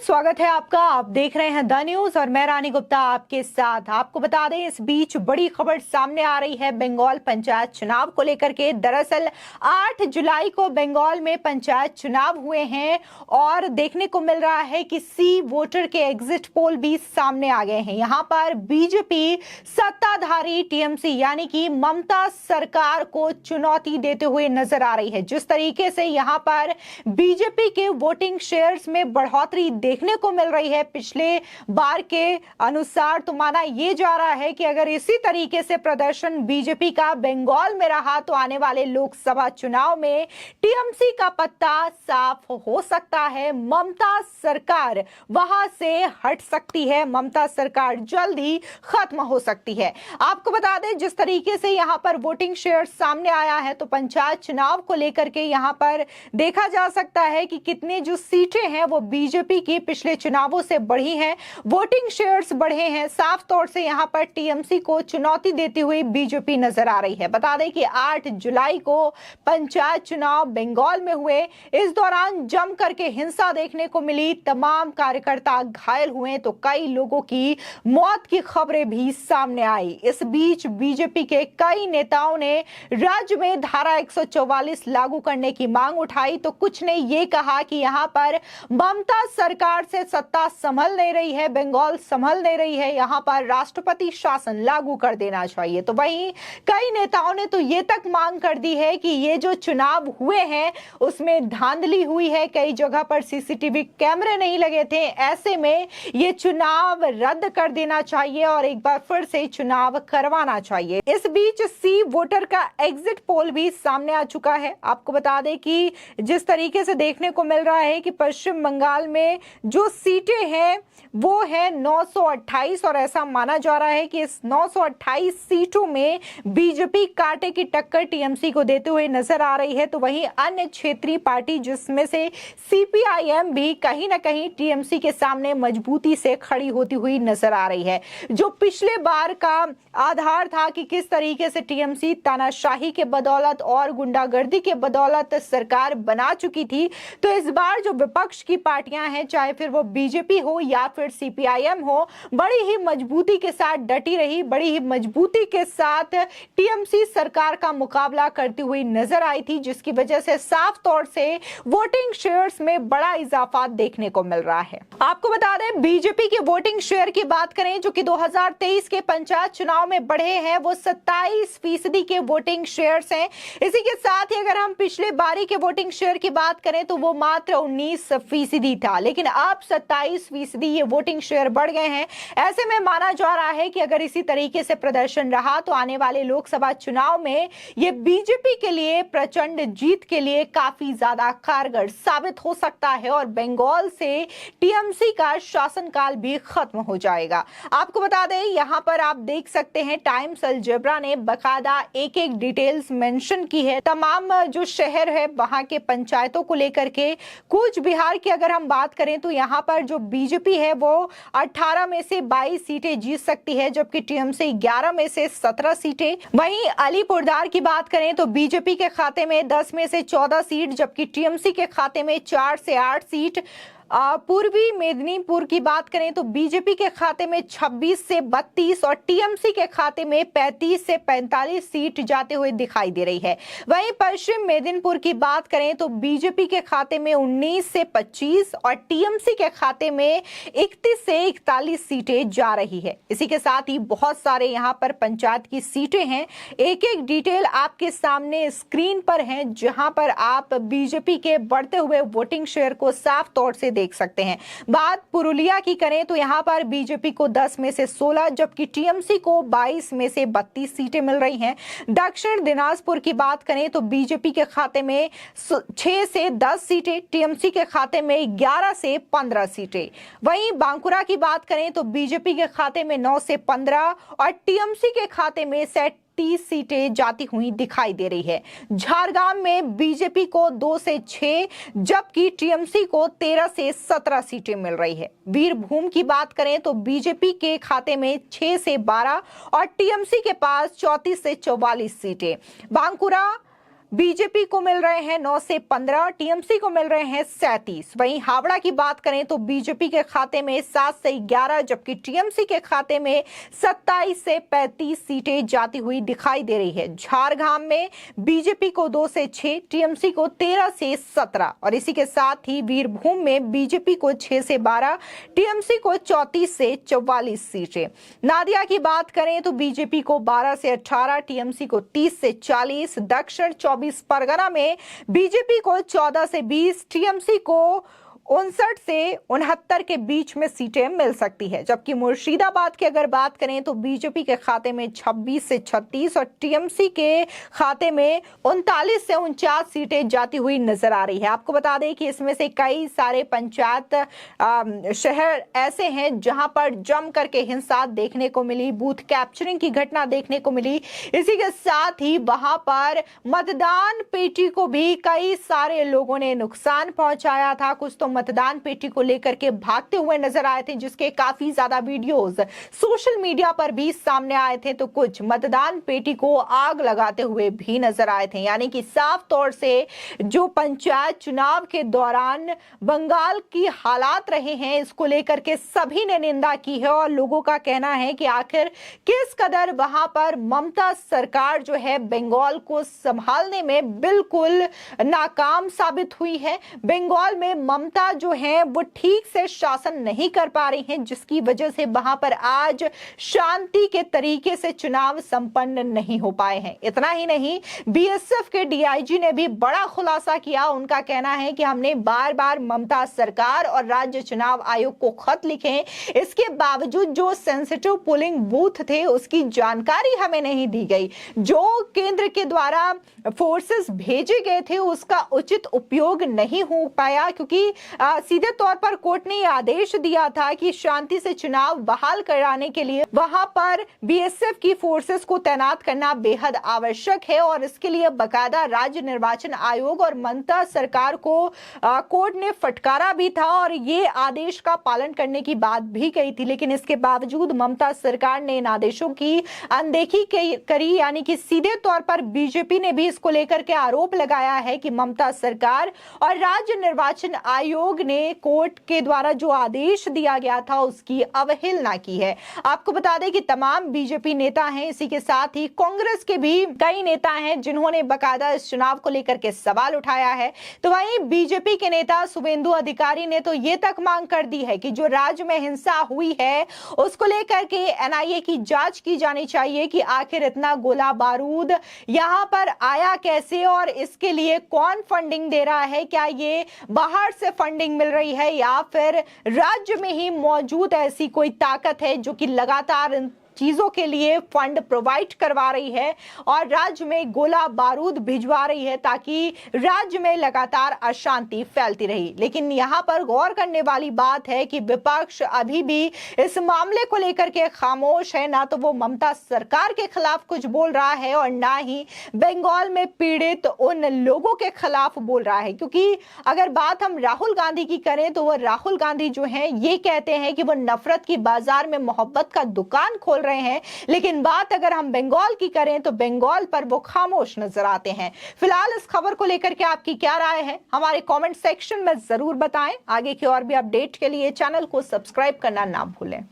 स्वागत है आपका। आप देख रहे हैं द न्यूज और मैं रानी गुप्ता आपके साथ। आपको बता दें, इस बीच बड़ी खबर सामने आ रही है बंगाल पंचायत चुनाव को लेकर के। दरअसल 8 जुलाई को बंगाल में पंचायत चुनाव हुए हैं और देखने को मिल रहा है कि सी वोटर के एग्जिट पोल भी सामने आ गए हैं। यहां पर बीजेपी सत्ताधारी टीएमसी यानी कि ममता सरकार को चुनौती देते हुए नजर आ रही है। जिस तरीके से यहां पर बीजेपी के वोटिंग शेयर्स में बढ़ोतरी देखने को मिल रही है पिछले बार के अनुसार, तो माना यह जा रहा है कि अगर इसी तरीके से प्रदर्शन बीजेपी का बंगाल में रहा तो आने वाले लोकसभा चुनाव में टीएमसी का पत्ता साफ हो सकता है। ममता सरकार वहां से हट सकती है, ममता सरकार जल्द ही खत्म हो सकती है। आपको बता दें, जिस तरीके से यहां पर वोटिंग शेयर सामने आया है तो पंचायत चुनाव को लेकर के यहां पर देखा जा सकता है कि कितने जो सीटें हैं वो बीजेपी की पिछले चुनावों से बढ़ी हैं, वोटिंग शेयर्स बढ़े हैं। साफ तौर से यहां पर टीएमसी को चुनौती देती हुई बीजेपी नजर आ रही है। बता दें कि 8 जुलाई को पंचायत चुनाव बंगाल में हुए। इस दौरान जम करके हिंसा देखने को मिली, तमाम कार्यकर्ता घायल हुए तो कई लोगों की मौत की खबरें भी सामने आई। इस बीच बीजेपी के कई नेताओं ने राज्य में धारा 144 लागू करने की मांग उठाई तो कुछ ने यह कहा कि यहां पर ममता सरकार से सत्ता संभल नहीं रही है, बंगाल संभल नहीं रही है, यहां पर राष्ट्रपति शासन लागू कर देना चाहिए। तो वहीं कई नेताओं ने तो ये तक मांग कर दी है कि ये जो चुनाव हुए हैं उसमें धांधली हुई है, कई जगह पर सीसीटीवी कैमरे नहीं लगे थे, ऐसे में ये चुनाव रद्द कर देना चाहिए और एक बार फिर से चुनाव करवाना चाहिए। इस बीच सी वोटर का एग्जिट पोल भी सामने आ चुका है। आपको बता दें कि जिस तरीके से देखने को मिल रहा है कि पश्चिम बंगाल में जो सीटें हैं वो है 928 और ऐसा माना जा रहा है कि इस 928 सीटों में बीजेपी कांटे की टक्कर टीएमसी को देते हुए नजर आ रही है। तो वहीं अन्य क्षेत्रीय पार्टी जिसमें से सीपीआईएम भी कहीं ना कहीं टीएमसी के सामने मजबूती से खड़ी होती हुई नजर आ रही है। जो पिछले बार का आधार था कि किस तरीके से टीएमसी तानाशाही के बदौलत और गुंडागर्दी के बदौलत सरकार बना चुकी थी, तो इस बार जो विपक्ष की पार्टियां हैं, चाहे फिर वो बीजेपी हो या फिर सीपीआईएम हो, बड़ी ही मजबूती के साथ डटी रही, बड़ी ही मजबूती के साथ टीएमसी सरकार का मुकाबला करती हुई नजर आई थी, जिसकी वजह से साफ तौर से वोटिंग शेयर्स में बड़ा इजाफा देखने को मिल रहा है। आपको बता दें, बीजेपी के वोटिंग शेयर की बात करें जो कि 2023 के पंचायत चुनाव में बढ़े हैं, वो 27% के वोटिंग शेयर्स हैं। इसी के साथ ही अगर हम पिछले बारी के वोटिंग शेयर की बात करें तो वो मात्र 19% था, लेकिन अब 27% ये वोटिंग शेयर बढ़ गए हैं। ऐसे में माना जा रहा है कि अगर इसी तरीके से प्रदर्शन रहा तो आने वाले लोकसभा चुनाव में ये बीजेपी के लिए प्रचंड जीत के लिए काफी ज्यादा कारगर साबित हो सकता है और बंगाल से टीएमसी का शासनकाल भी खत्म हो जाएगा। आपको बता दें, यहां पर आप देख सकते हैं टाइम्स अलजेब्रा ने बकायदा एक एक डिटेल्स मेंशन की है तमाम जो शहर है वहां के पंचायतों को लेकर के। कूच बिहार की अगर हम बात करें तो यहां पर जो बीजेपी है वो 18 में से 22 सीटें जीत सकती है, जबकि टीएमसी 11 में से 17 सीटें। वहीं अलीपुरदार की बात करें तो बीजेपी के खाते में 10 में से 14 सीट, जबकि टीएमसी के खाते में 4 से 8 सीट। पूर्वी मेदिनीपुर की बात करें तो बीजेपी के खाते में 26 से 32 और टीएमसी के खाते में 35 से 45 सीट जाते हुए दिखाई दे रही है। वहीं पश्चिम मेदिनीपुर की बात करें तो बीजेपी के खाते में 19 से 25 और टीएमसी के खाते में 31 से 41 सीटें जा रही है। इसी के साथ ही बहुत सारे यहां पर पंचायत की सीटें हैं, एक एक डिटेल आपके सामने स्क्रीन पर है, जहां पर आप बीजेपी के बढ़ते हुए वोटिंग शेयर को साफ तौर से देख सकते हैं। बात पुरुलिया की करें तो यहां पर बीजेपी को 10 में से 16 जबकि टीएमसी को 22 में से 32 सीटें मिल रही हैं। दक्षिण दिनाजपुर की बात करें तो बीजेपी के खाते में 6 से 10 सीटें, टीएमसी के खाते में 11 से 15 सीटें। वहीं बांकुरा की बात करें तो बीजेपी के खाते में 9 से 15 और टीएमसी के खाते में 30 सीटें जाती हुई दिखाई दे रही है। झारग्राम में बीजेपी को 2 से 6 जबकि टीएमसी को 13 से 17 सीटें मिल रही है। वीरभूम की बात करें तो बीजेपी के खाते में 6 से 12 और टीएमसी के पास 34 से 44 सीटें। बांकुरा बीजेपी को मिल रहे हैं 9 से 15, टीएमसी को मिल रहे हैं 37। वहीं हावड़ा की बात करें तो बीजेपी के खाते में 7 से 11, जबकि टीएमसी के खाते में 27 से 35 सीटें जाती हुई दिखाई दे रही है। झारग्राम में बीजेपी को 2 से 6, टीएमसी को 13 से 17 और इसी के साथ ही वीरभूम में बीजेपी को 6 से 12, टीएमसी को 34 से 44 सीटें। नादिया की बात करें तो बीजेपी को 12 से 18, टीएमसी को 30 से 40, दक्षिण 24 परगना में बीजेपी को 14 से 20, टीएमसी को 59 से 69 के बीच में सीटें मिल सकती है। जबकि मुर्शिदाबाद की अगर बात करें तो बीजेपी के खाते में 26 से 36 और टीएमसी के खाते में 39 से 49 सीटें जाती हुई नजर आ रही है। आपको बता दें कि इसमें से कई सारे पंचायत शहर ऐसे हैं जहां पर जम करके हिंसा देखने को मिली, बूथ कैप्चरिंग की घटना देखने को मिली। इसी के साथ ही वहां पर मतदान पेटी को भी कई सारे लोगों ने नुकसान पहुंचाया था। कुछ तो मतदान पेटी को लेकर के भागते हुए नजर आए थे, जिसके काफी ज्यादा वीडियोस सोशल मीडिया पर भी सामने आए थे, तो कुछ मतदान पेटी को आग लगाते हुए भी नजर आए थे। यानी कि साफ तौर से जो पंचायत चुनाव के दौरान बंगाल की हालात रहे हैं, इसको लेकर के सभी ने निंदा की है और लोगों का कहना है कि आखिर किस कदर वहां पर ममता सरकार जो है बंगाल को संभालने में बिल्कुल नाकाम साबित हुई है। बंगाल में ममता जो है वो ठीक से शासन नहीं कर पा रही हैं, जिसकी वजह से वहां पर आज शांति के तरीके से चुनाव संपन्न नहीं हो पाए हैं। इतना ही नहीं, बीएसएफ के डीआईजी ने भी बड़ा खुलासा किया। उनका कहना है कि हमने बार बार ममता सरकार और राज्य चुनाव आयोग को खत लिखे हैं, इसके बावजूद जो सेंसिटिव पोलिंग बूथ थे उसकी जानकारी हमें नहीं दी गई। जो केंद्र के द्वारा फोर्सेस भेजे गए थे उसका उचित उपयोग नहीं हो पाया, क्योंकि सीधे तौर पर कोर्ट ने आदेश दिया था कि शांति से चुनाव बहाल कराने के लिए वहां पर बीएसएफ की फोर्सेस को तैनात करना बेहद आवश्यक है और इसके लिए बकायदा राज्य निर्वाचन आयोग और ममता सरकार को कोर्ट ने फटकारा भी था और ये आदेश का पालन करने की बात भी कही थी। लेकिन इसके बावजूद ममता सरकार ने इन आदेशों की अनदेखी करी। यानी कि सीधे तौर पर बीजेपी ने भी इसको लेकर के आरोप लगाया है कि ममता सरकार और राज्य निर्वाचन आयोग ने कोर्ट के द्वारा जो आदेश दिया गया था उसकी अवहेलना की है। आपको बता दें कि तमाम बीजेपी नेता हैं, इसी के साथ ही कांग्रेस के भी कई नेता हैं जिन्होंने बकायदा इस चुनाव को लेकर के सवाल उठाया है। तो वहीं बीजेपी के नेता शुभेंदु अधिकारी ने तो ये तक मांग कर दी है कि जो राज्य में हिंसा हुई है उसको लेकर के एनआईए की जांच की जानी चाहिए कि आखिर इतना गोला बारूद यहां पर आया कैसे और इसके लिए कौन फंडिंग दे रहा है। क्या ये बाहर से फंडिंग मिल रही है या फिर राज्य में ही मौजूद ऐसी कोई ताकत है जो कि लगातार चीजों के लिए फंड प्रोवाइड करवा रही है और राज्य में गोला बारूद भिजवा रही है ताकि राज्य में लगातार अशांति फैलती रही। लेकिन यहां पर गौर करने वाली बात है कि विपक्ष अभी भी इस मामले को लेकर के खामोश है। ना तो वो ममता सरकार के खिलाफ कुछ बोल रहा है और ना ही बंगाल में पीड़ित उन लोगों के खिलाफ बोल रहा है, क्योंकि अगर बात हम राहुल गांधी की करें तो वो राहुल गांधी जो है ये कहते हैं कि वो नफरत की बाजार में मोहब्बत का दुकान खोल रहे हैं। लेकिन बात अगर हम बंगाल की करें तो बंगाल पर वो खामोश नजर आते हैं। फिलहाल इस खबर को लेकर के आपकी क्या राय है हमारे कमेंट सेक्शन में जरूर बताएं। आगे की और भी अपडेट के लिए चैनल को सब्सक्राइब करना ना भूलें।